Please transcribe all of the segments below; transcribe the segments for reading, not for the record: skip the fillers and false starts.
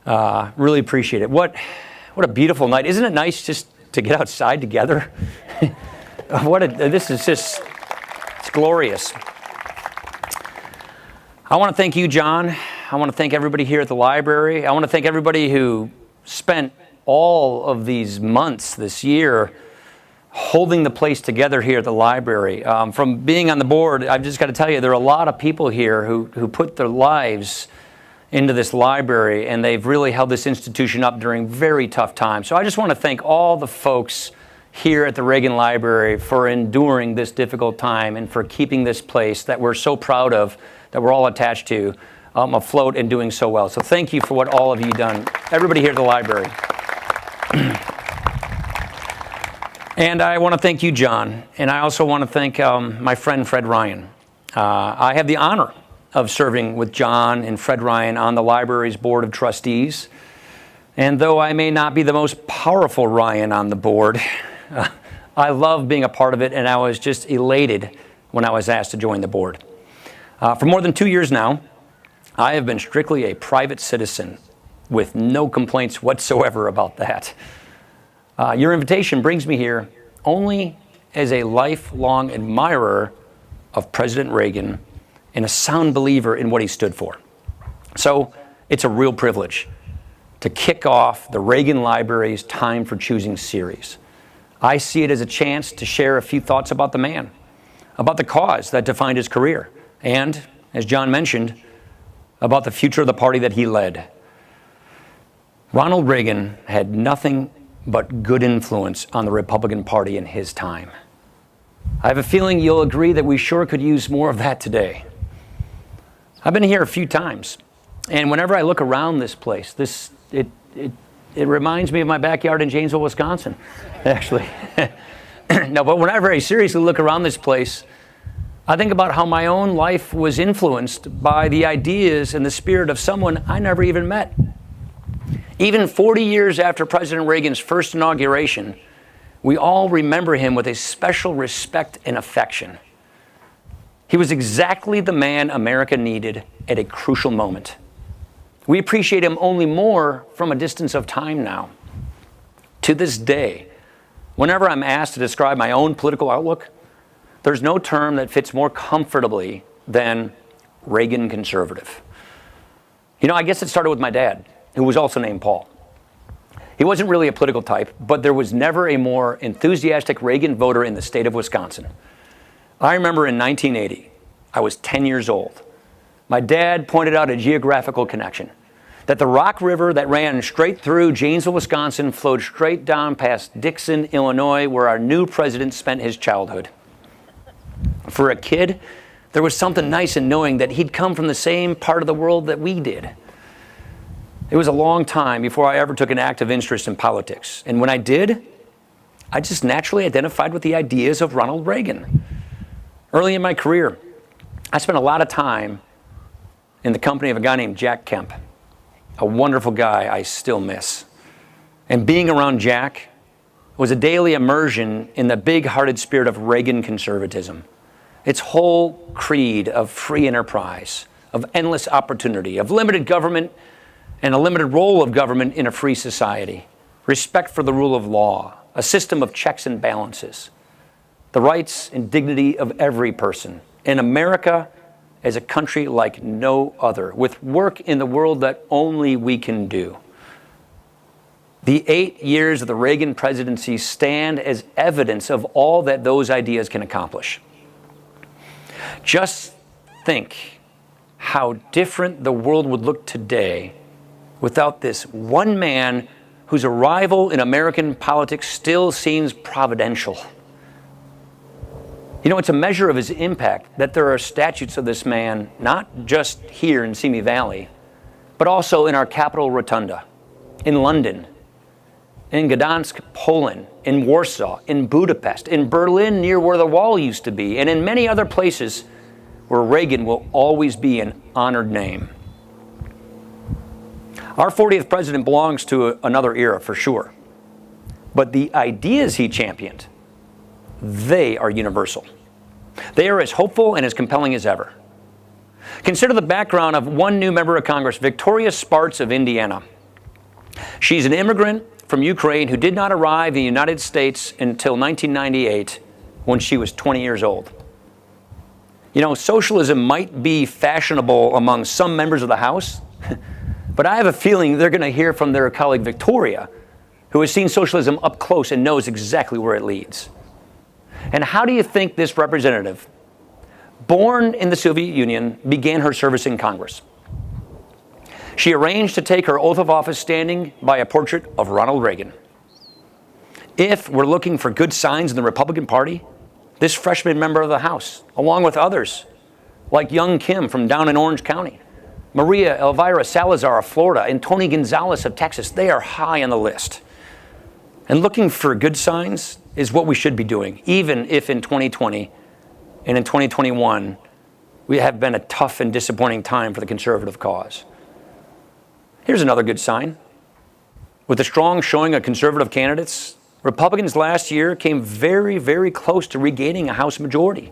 Really appreciate it. What a beautiful night. Isn't it nice just to get outside together? This is just, it's glorious. I want to thank you, John. I want to thank everybody here at the library. I want to thank everybody who spent all of these months this year holding the place together here at the library. From being on the board, I've just got to tell you, there are a lot of people here who put their lives into this library, and they've really held this institution up during very tough times. So I just want to thank all the folks here at the Reagan Library for enduring this difficult time and for keeping this place that we're so proud of, that we're all attached to, afloat and doing so well. So thank you for what all of you done, everybody here at the library. And I want to thank you, John, and I also want to thank my friend Fred Ryan. I have the honor of serving with John and Fred Ryan on the library's board of trustees. And though I may not be the most powerful Ryan on the board, I love being a part of it, and I was just elated when I was asked to join the board. For more than 2 years now, I have been strictly a private citizen with no complaints whatsoever about that. Your invitation brings me here only as a lifelong admirer of President Reagan and a sound believer in what he stood for. So it's a real privilege to kick off the Reagan Library's Time for Choosing series. I see it as a chance to share a few thoughts about the man, about the cause that defined his career, and, as John mentioned, about the future of the party that he led. Ronald Reagan had nothing but good influence on the Republican Party in his time. I have a feeling you'll agree that we sure could use more of that today. I've been here a few times, and whenever I look around this place, it reminds me of my backyard in Janesville, Wisconsin, actually. No, but whenever I seriously look around this place, I think about how my own life was influenced by the ideas and the spirit of someone I never even met. Even 40 years after President Reagan's first inauguration, we all remember him with a special respect and affection. He was exactly the man America needed at a crucial moment. We appreciate him only more from a distance of time now. To this day, whenever I'm asked to describe my own political outlook, there's no term that fits more comfortably than Reagan conservative. You know, I guess it started with my dad, who was also named Paul. He wasn't really a political type, but there was never a more enthusiastic Reagan voter in the state of Wisconsin. I remember in 1980, I was 10 years old. My dad pointed out a geographical connection, that the Rock River that ran straight through Janesville, Wisconsin, flowed straight down past Dixon, Illinois, where our new president spent his childhood. For a kid, there was something nice in knowing that he'd come from the same part of the world that we did. It was a long time before I ever took an active interest in politics. And when I did, I just naturally identified with the ideas of Ronald Reagan. Early in my career, I spent a lot of time in the company of a guy named Jack Kemp, a wonderful guy I still miss. And being around Jack was a daily immersion in the big-hearted spirit of Reagan conservatism. Its whole creed of free enterprise, of endless opportunity, of limited government and a limited role of government in a free society, respect for the rule of law, a system of checks and balances, the rights and dignity of every person, and America as a country like no other, with work in the world that only we can do. The 8 years of the Reagan presidency stand as evidence of all that those ideas can accomplish. Just think how different the world would look today without this one man whose arrival in American politics still seems providential. You know, it's a measure of his impact that there are statues of this man, not just here in Simi Valley, but also in our Capitol Rotunda, in London, in Gdansk, Poland, in Warsaw, in Budapest, in Berlin near where the wall used to be, and in many other places where Reagan will always be an honored name. Our 40th president belongs to another era for sure, but the ideas he championed, they are universal. They are as hopeful and as compelling as ever. Consider the background of one new member of Congress, Victoria Spartz of Indiana. She's an immigrant from Ukraine who did not arrive in the United States until 1998 when she was 20 years old. You know, socialism might be fashionable among some members of the House, but I have a feeling they're going to hear from their colleague Victoria, who has seen socialism up close and knows exactly where it leads. And how do you think this representative, born in the Soviet Union, began her service in Congress? She arranged to take her oath of office standing by a portrait of Ronald Reagan. If we're looking for good signs in the Republican Party, this freshman member of the House, along with others, like young Kim from down in Orange County, Maria Elvira Salazar of Florida, and Tony Gonzalez of Texas, they are high on the list. And looking for good signs is what we should be doing, even if in 2020 and in 2021, we have been a tough and disappointing time for the conservative cause. Here's another good sign. With a strong showing of conservative candidates, Republicans last year came very, very close to regaining a House majority.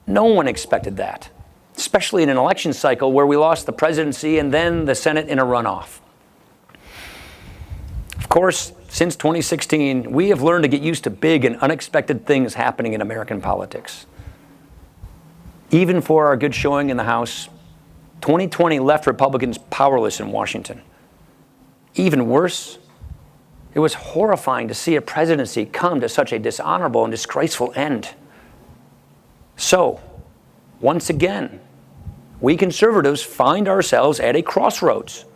No one expected that, especially in an election cycle where we lost the presidency and then the Senate in a runoff. Of course, since 2016, we have learned to get used to big and unexpected things happening in American politics. Even for our good showing in the House, 2020 left Republicans powerless in Washington. Even worse, it was horrifying to see a presidency come to such a dishonorable and disgraceful end. So, once again, we conservatives find ourselves at a crossroads.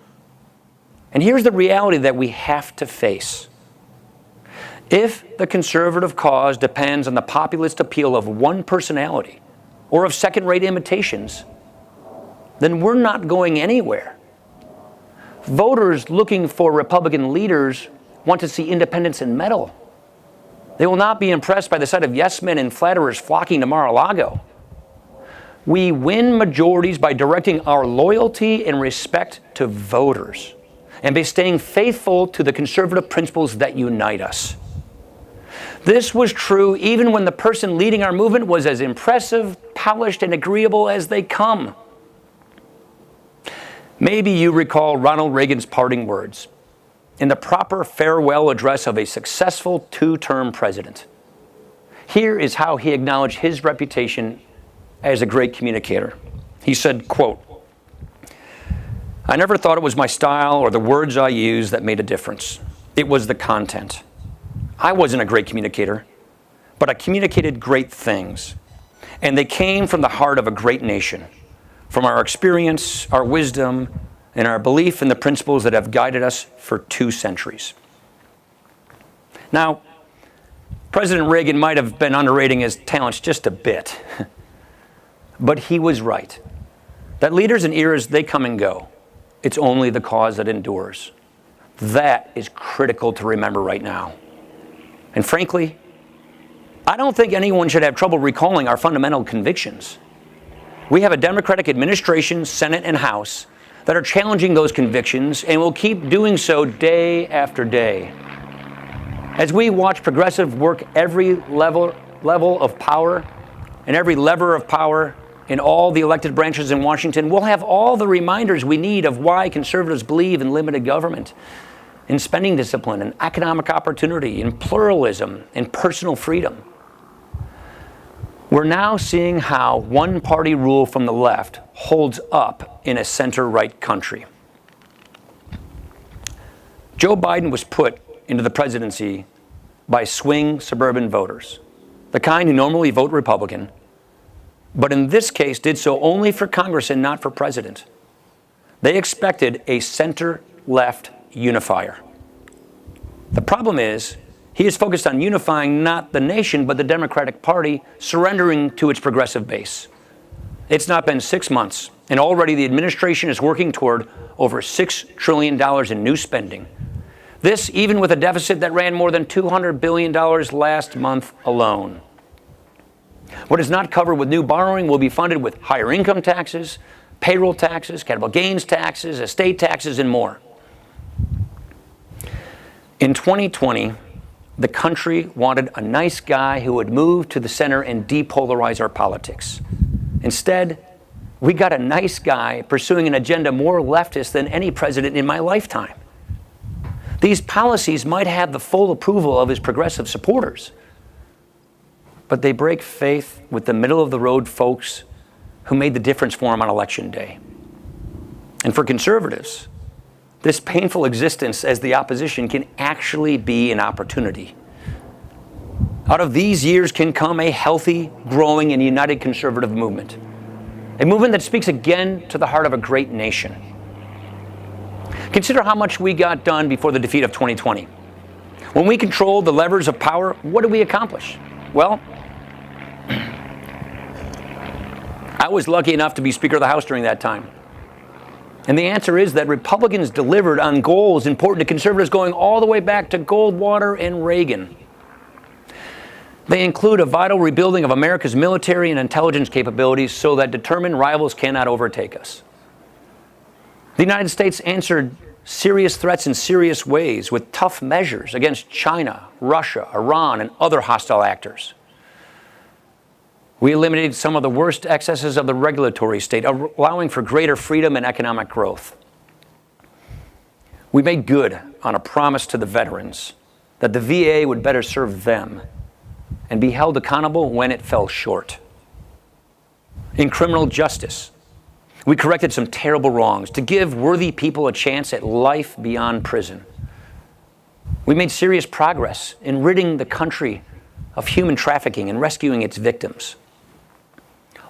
And here's the reality that we have to face. If the conservative cause depends on the populist appeal of one personality or of second-rate imitations, then we're not going anywhere. Voters looking for Republican leaders want to see independence and mettle. They will not be impressed by the sight of yes-men and flatterers flocking to Mar-a-Lago. We win majorities by directing our loyalty and respect to voters and by staying faithful to the conservative principles that unite us. This was true even when the person leading our movement was as impressive, polished, and agreeable as they come. Maybe you recall Ronald Reagan's parting words in the proper farewell address of a successful two-term president. Here is how he acknowledged his reputation as a great communicator. He said, quote, "I never thought it was my style or the words I used that made a difference. It was the content. I wasn't a great communicator, but I communicated great things. And they came from the heart of a great nation, from our experience, our wisdom, and our belief in the principles that have guided us for 2 centuries." Now, President Reagan might have been underrating his talents just a bit, but he was right. That leaders and eras, they come and go. It's only the cause that endures. That is critical to remember right now. And frankly, I don't think anyone should have trouble recalling our fundamental convictions. We have a Democratic administration, Senate, and House that are challenging those convictions and will keep doing so day after day. As we watch progressive work every level of power and every lever of power in all the elected branches in Washington, we'll have all the reminders we need of why conservatives believe in limited government, in spending discipline, in economic opportunity, in pluralism, in personal freedom. We're now seeing how one-party rule from the left holds up in a center-right country. Joe Biden was put into the presidency by swing suburban voters, the kind who normally vote Republican, but in this case did so only for Congress and not for president. They expected a center-left unifier. The problem is, he is focused on unifying not the nation, but the Democratic Party, surrendering to its progressive base. It's not been 6 months, and already the administration is working toward over $6 trillion in new spending. This even with a deficit that ran more than $200 billion last month alone. What is not covered with new borrowing will be funded with higher income taxes, payroll taxes, capital gains taxes, estate taxes, and more. In 2020, the country wanted a nice guy who would move to the center and depolarize our politics. Instead, we got a nice guy pursuing an agenda more leftist than any president in my lifetime. These policies might have the full approval of his progressive supporters, but they break faith with the middle-of-the-road folks who made the difference for him on Election Day. And for conservatives, this painful existence as the opposition can actually be an opportunity. Out of these years can come a healthy, growing, and united conservative movement. A movement that speaks again to the heart of a great nation. Consider how much we got done before the defeat of 2020. When we controlled the levers of power, what did we accomplish? Well, I was lucky enough to be Speaker of the House during that time. And the answer is that Republicans delivered on goals important to conservatives going all the way back to Goldwater and Reagan. They include a vital rebuilding of America's military and intelligence capabilities so that determined rivals cannot overtake us. The United States answered serious threats in serious ways with tough measures against China, Russia, Iran, and other hostile actors. We eliminated some of the worst excesses of the regulatory state, allowing for greater freedom and economic growth. We made good on a promise to the veterans that the VA would better serve them and be held accountable when it fell short. In criminal justice, we corrected some terrible wrongs to give worthy people a chance at life beyond prison. We made serious progress in ridding the country of human trafficking and rescuing its victims.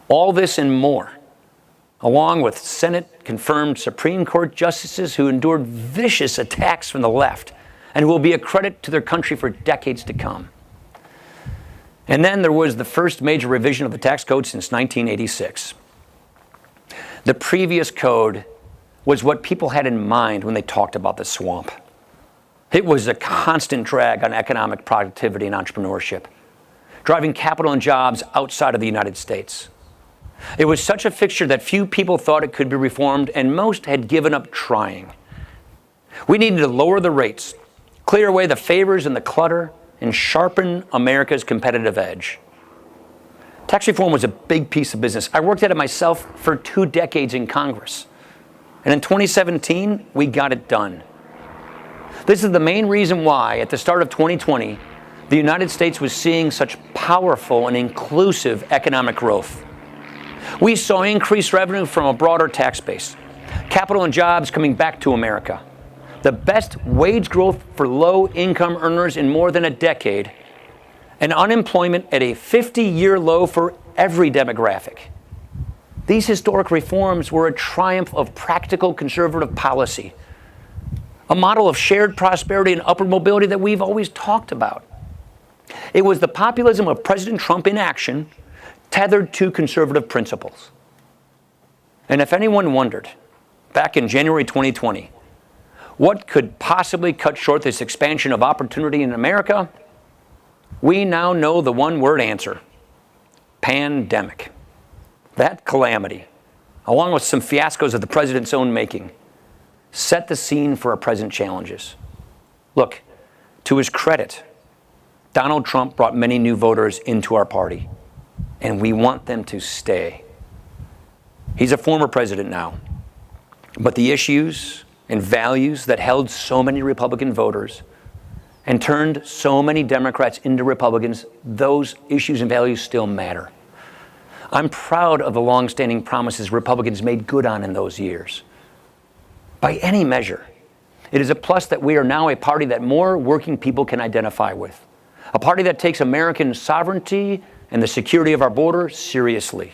All this and more, along with Senate-confirmed Supreme Court justices who endured vicious attacks from the left and who will be a credit to their country for decades to come. And then there was the first major revision of the tax code since 1986. The previous code was what people had in mind when they talked about the swamp. It was a constant drag on economic productivity and entrepreneurship, driving capital and jobs outside of the United States. It was such a fixture that few people thought it could be reformed, and most had given up trying. We needed to lower the rates, clear away the favors and the clutter, and sharpen America's competitive edge. Tax reform was a big piece of business. I worked at it myself for 2 decades in Congress. And in 2017, we got it done. This is the main reason why, at the start of 2020, the United States was seeing such powerful and inclusive economic growth. We saw increased revenue from a broader tax base, capital and jobs coming back to America, the best wage growth for low-income earners in more than a decade, and unemployment at a 50-year low for every demographic. These historic reforms were a triumph of practical conservative policy, a model of shared prosperity and upward mobility that we've always talked about. It was the populism of President Trump in action, tethered to conservative principles. And if anyone wondered, back in January 2020, what could possibly cut short this expansion of opportunity in America? We now know the one-word answer: pandemic. That calamity, along with some fiascos of the president's own making, set the scene for our present challenges. Look, to his credit, Donald Trump brought many new voters into our party, and we want them to stay. He's a former president now, but the issues and values that held so many Republican voters and turned so many Democrats into Republicans, those issues and values still matter. I'm proud of the long-standing promises Republicans made good on in those years. By any measure, it is a plus that we are now a party that more working people can identify with, a party that takes American sovereignty and the security of our border seriously.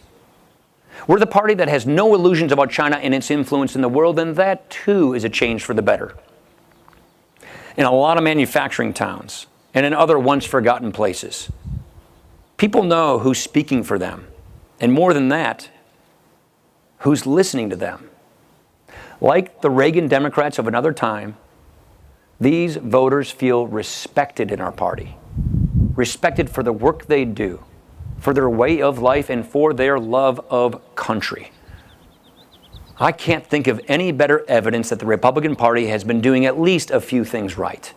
We're the party that has no illusions about China and its influence in the world, and that too is a change for the better. In a lot of manufacturing towns and in other once forgotten places, people know who's speaking for them, and more than that, who's listening to them. Like the Reagan Democrats of another time, these voters feel respected in our party, respected for the work they do, for their way of life, and for their love of country. I can't think of any better evidence that the Republican Party has been doing at least a few things right.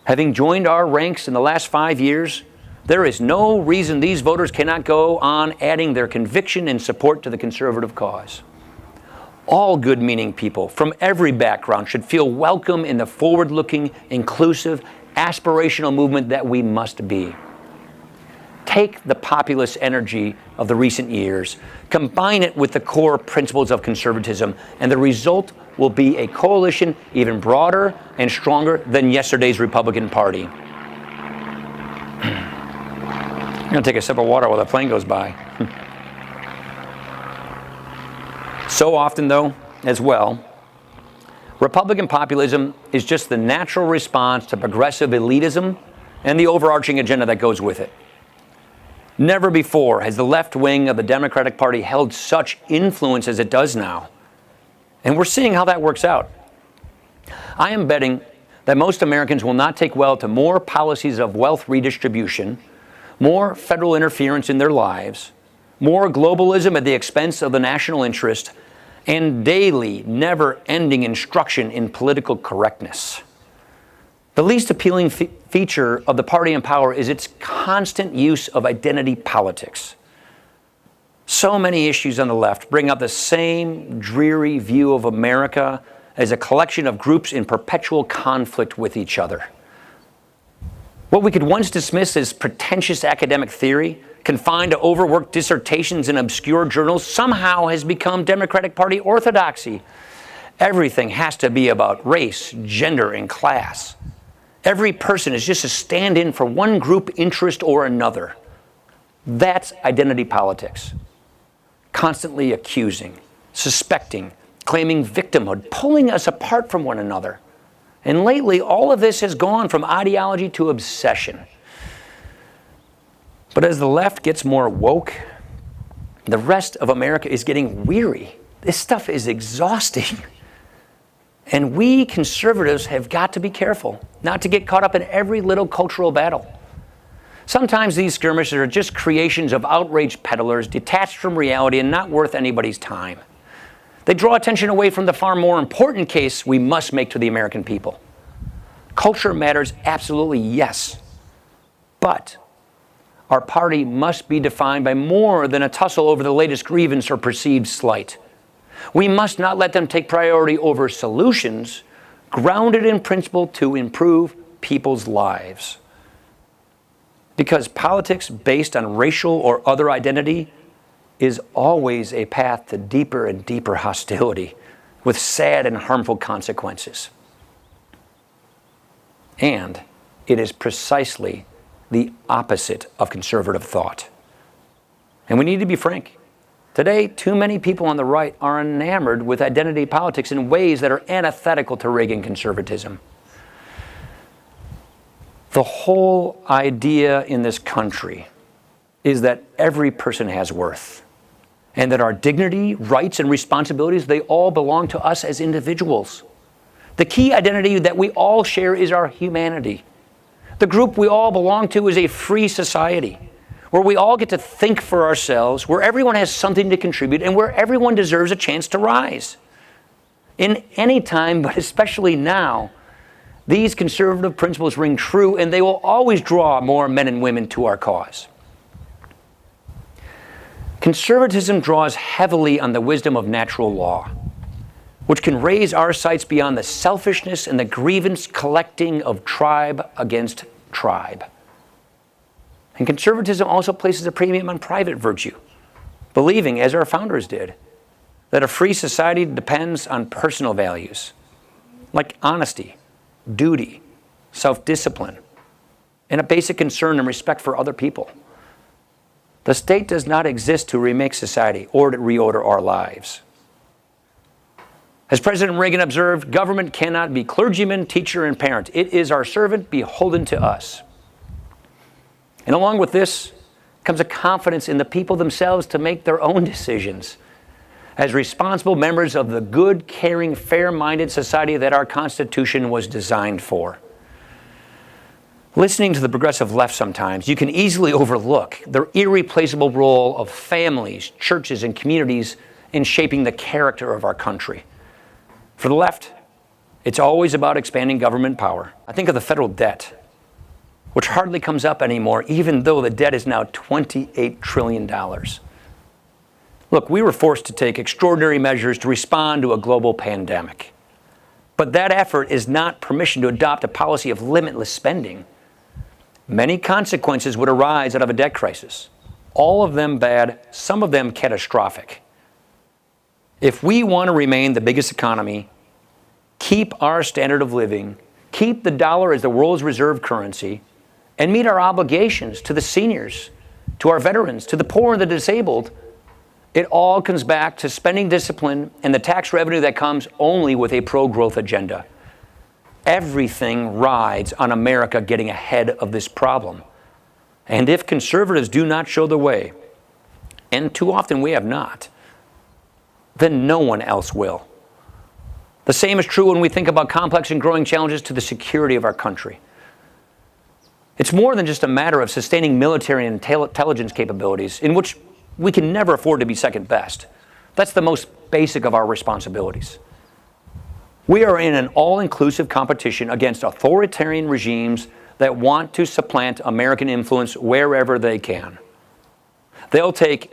Having joined our ranks in the last 5 years, there is no reason these voters cannot go on adding their conviction and support to the conservative cause. All good-meaning people from every background should feel welcome in the forward-looking, inclusive, aspirational movement that we must be. Take the populist energy of the recent years, combine it with the core principles of conservatism, and the result will be a coalition even broader and stronger than yesterday's Republican Party. I'm going to take a sip of water while the plane goes by. So often, though, as well, Republican populism is just the natural response to progressive elitism and the overarching agenda that goes with it. Never before has the left wing of the Democratic Party held such influence as it does now. And we're seeing how that works out. I am betting that most Americans will not take well to more policies of wealth redistribution, more federal interference in their lives, more globalism at the expense of the national interest, and daily, never-ending instruction in political correctness. The least appealing feature of the party in power is its constant use of identity politics. So many issues on the left bring up the same dreary view of America as a collection of groups in perpetual conflict with each other. What we could once dismiss as pretentious academic theory, confined to overworked dissertations in obscure journals, somehow has become Democratic Party orthodoxy. Everything has to be about race, gender, and class. Every person is just a stand-in for one group interest or another. That's identity politics. Constantly accusing, suspecting, claiming victimhood, pulling us apart from one another. And lately, all of this has gone from ideology to obsession. But as the left gets more woke, the rest of America is getting weary. This stuff is exhausting. And we conservatives have got to be careful not to get caught up in every little cultural battle. Sometimes these skirmishes are just creations of outraged peddlers, detached from reality and not worth anybody's time. They draw attention away from the far more important case we must make to the American people. Culture matters, absolutely, yes. But our party must be defined by more than a tussle over the latest grievance or perceived slight. We must not let them take priority over solutions grounded in principle to improve people's lives. Because politics based on racial or other identity is always a path to deeper and deeper hostility with sad and harmful consequences. And it is precisely the opposite of conservative thought. And we need to be frank. Today, too many people on the right are enamored with identity politics in ways that are antithetical to Reagan conservatism. The whole idea in this country is that every person has worth, and that our dignity, rights, and responsibilities, they all belong to us as individuals. The key identity that we all share is our humanity. The group we all belong to is a free society, where we all get to think for ourselves, where everyone has something to contribute, and where everyone deserves a chance to rise. In any time, but especially now, these conservative principles ring true, and they will always draw more men and women to our cause. Conservatism draws heavily on the wisdom of natural law, which can raise our sights beyond the selfishness and the grievance collecting of tribe against tribe. And conservatism also places a premium on private virtue, believing, as our founders did, that a free society depends on personal values, like honesty, duty, self-discipline, and a basic concern and respect for other people. The state does not exist to remake society or to reorder our lives. As President Reagan observed, government cannot be clergyman, teacher, and parent. It is our servant beholden to us. And along with this comes a confidence in the people themselves to make their own decisions as responsible members of the good, caring, fair-minded society that our Constitution was designed for. Listening to the progressive left sometimes, you can easily overlook their irreplaceable role of families, churches, and communities in shaping the character of our country. For the left, it's always about expanding government power. I think of the federal debt, which hardly comes up anymore, even though the debt is now $28 trillion. Look, we were forced to take extraordinary measures to respond to a global pandemic. But that effort is not permission to adopt a policy of limitless spending. Many consequences would arise out of a debt crisis. All of them bad, some of them catastrophic. If we want to remain the biggest economy, keep our standard of living, keep the dollar as the world's reserve currency, and meet our obligations to the seniors, to our veterans, to the poor and the disabled, it all comes back to spending discipline and the tax revenue that comes only with a pro-growth agenda. Everything rides on America getting ahead of this problem. And if conservatives do not show the way, and too often we have not, then no one else will. The same is true when we think about complex and growing challenges to the security of our country. It's more than just a matter of sustaining military and intelligence capabilities, in which we can never afford to be second best. That's the most basic of our responsibilities. We are in an all-inclusive competition against authoritarian regimes that want to supplant American influence wherever they can. They'll take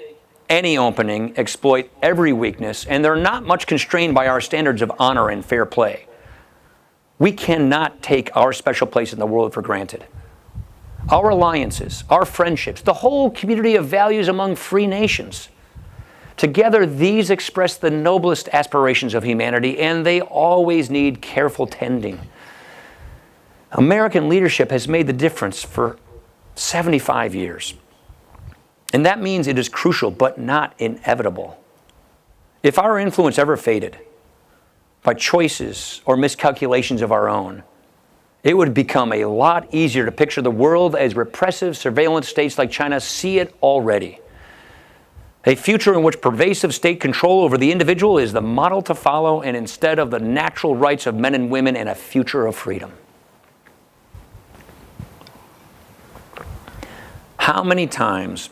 any opening, exploit every weakness, and they're not much constrained by our standards of honor and fair play. We cannot take our special place in the world for granted. Our alliances, our friendships, the whole community of values among free nations. Together, these express the noblest aspirations of humanity, and they always need careful tending. American leadership has made the difference for 75 years. And that means it is crucial, but not inevitable. If our influence ever faded by choices or miscalculations of our own, it would become a lot easier to picture the world as repressive surveillance states like China see it already. A future in which pervasive state control over the individual is the model to follow, and instead of the natural rights of men and women and a future of freedom. How many times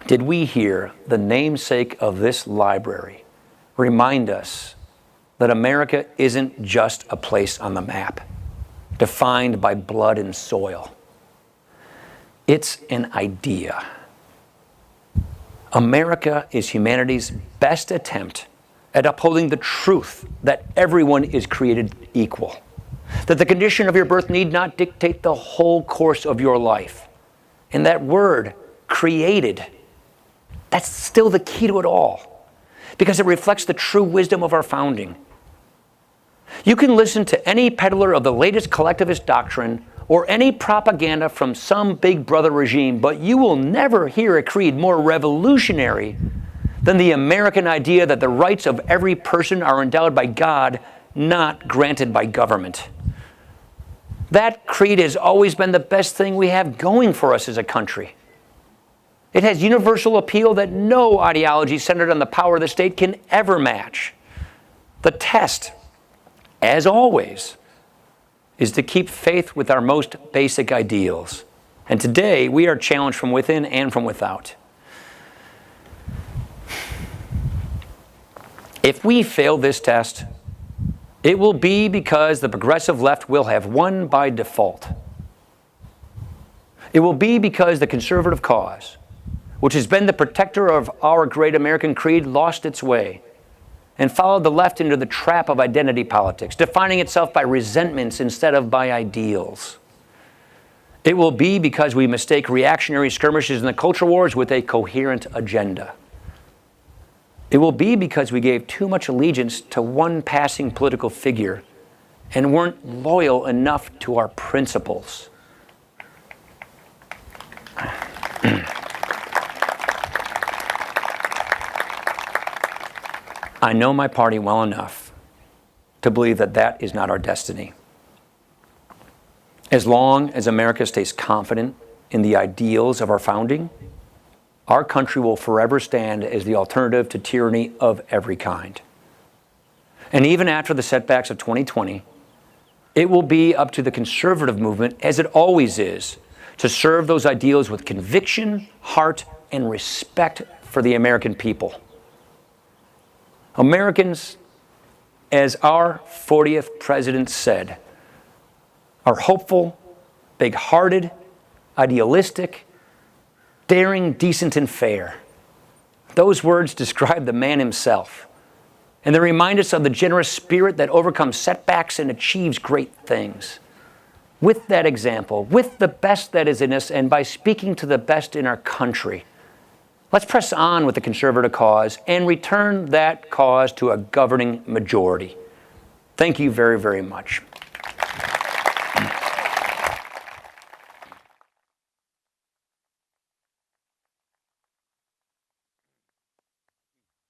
did we hear the namesake of this library remind us that America isn't just a place on the map, defined by blood and soil? It's an idea. America is humanity's best attempt at upholding the truth that everyone is created equal, that the condition of your birth need not dictate the whole course of your life. And that word, created, that's still the key to it all, because it reflects the true wisdom of our founding. You can listen to any peddler of the latest collectivist doctrine or any propaganda from some big brother regime, but you will never hear a creed more revolutionary than the American idea that the rights of every person are endowed by God, not granted by government. That creed has always been the best thing we have going for us as a country. It has universal appeal that no ideology centered on the power of the state can ever match. The test, as always, is to keep faith with our most basic ideals. And today, we are challenged from within and from without. If we fail this test, it will be because the progressive left will have won by default. It will be because the conservative cause, which has been the protector of our great American creed, lost its way and followed the left into the trap of identity politics, defining itself by resentments instead of by ideals. It will be because we mistake reactionary skirmishes in the culture wars with a coherent agenda. It will be because we gave too much allegiance to one passing political figure and weren't loyal enough to our principles. I know my party well enough to believe that that is not our destiny. As long as America stays confident in the ideals of our founding, our country will forever stand as the alternative to tyranny of every kind. And even after the setbacks of 2020, it will be up to the conservative movement, as it always is, to serve those ideals with conviction, heart, and respect for the American people. Americans, as our 40th president said, are hopeful, big-hearted, idealistic, daring, decent, and fair. Those words describe the man himself. And they remind us of the generous spirit that overcomes setbacks and achieves great things. With that example, with the best that is in us, and by speaking to the best in our country, let's press on with the conservative cause and return that cause to a governing majority. Thank you very, very much.